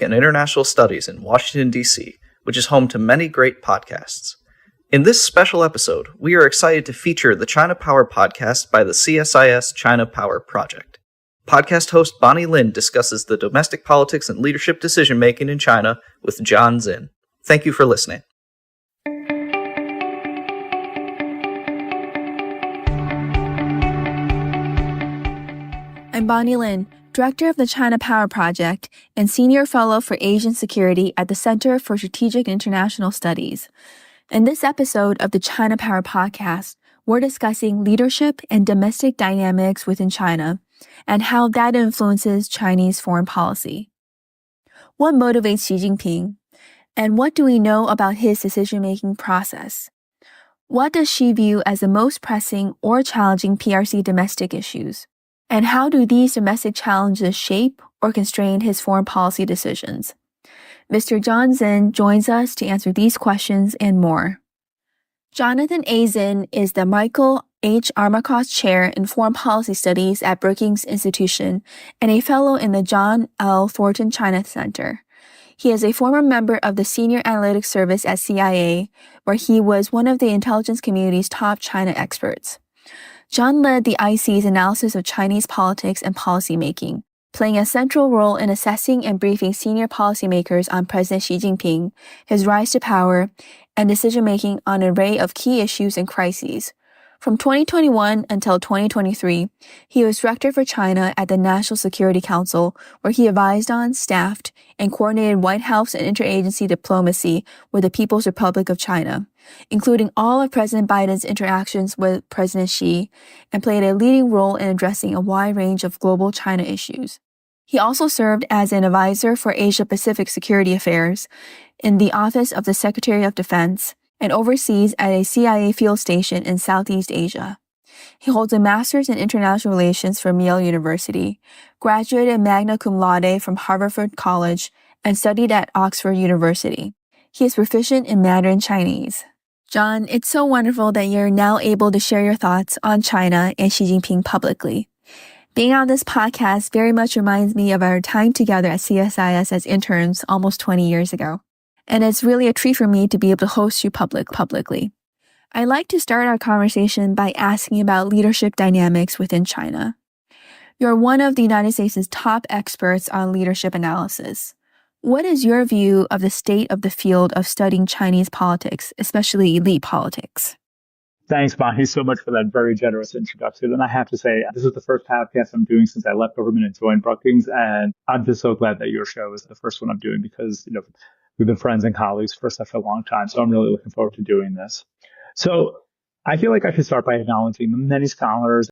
and International Studies in Washington, D.C., which is home to many great podcasts. In this special episode, we are excited to feature the China Power podcast by the CSIS China Power Project. Podcast host Bonny Lin discusses the domestic politics and leadership decision-making in China with Czin. Thank you for listening. I'm Bonny Lin, Director of the China Power Project and Senior Fellow for Asian Security at the Center for Strategic International Studies. In this episode of the China Power Podcast, we're discussing leadership and domestic dynamics within China and how that influences Chinese foreign policy. What motivates Xi Jinping? And what do we know about his decision-making process? What does Xi view as the most pressing or challenging PRC domestic issues? And how do these domestic challenges shape or constrain his foreign policy decisions? Mr. Czin joins us to answer these questions and more. Jonathan A. Czin is the Michael H. Armacost Chair in Foreign Policy Studies at Brookings Institution and a fellow in the John L. Thornton China Center. He is a former member of the Senior Analytics Service at CIA, where he was one of the intelligence community's top China experts. John led the IC's analysis of Chinese politics and policymaking, playing a central role in assessing and briefing senior policymakers on President Xi Jinping, his rise to power, and decision-making on an array of key issues and crises. From 2021 until 2023, he was Director for China at the National Security Council, where he advised on, staffed, and coordinated White House and interagency diplomacy with the People's Republic of China, including all of President Biden's interactions with President Xi, and played a leading role in addressing a wide range of global China issues. He also served as an advisor for Asia-Pacific Security Affairs in the Office of the Secretary of Defense and overseas at a CIA field station in Southeast Asia. He holds a master's in international relations from Yale University, graduated magna cum laude from Harvard College, and studied at Oxford University. He is proficient in Mandarin Chinese. John, it's so wonderful that you're now able to share your thoughts on China and Xi Jinping publicly. Being on this podcast very much reminds me of our time together at CSIS as interns almost 20 years ago. And it's really a treat for me to be able to host you publicly. I'd like to start our conversation by asking about leadership dynamics within China. You're one of the United States' top experts on leadership analysis. What is your view of the state of the field of studying Chinese politics, especially elite politics? Thanks, Bonnie, so much for that very generous introduction. And I have to say, this is the first podcast I'm doing since I left government and joined Brookings. And I'm just so glad that your show is the first one I'm doing because, we've been friends and colleagues for such a long time. So I'm really looking forward to doing this. So I feel like I should start by acknowledging the many scholars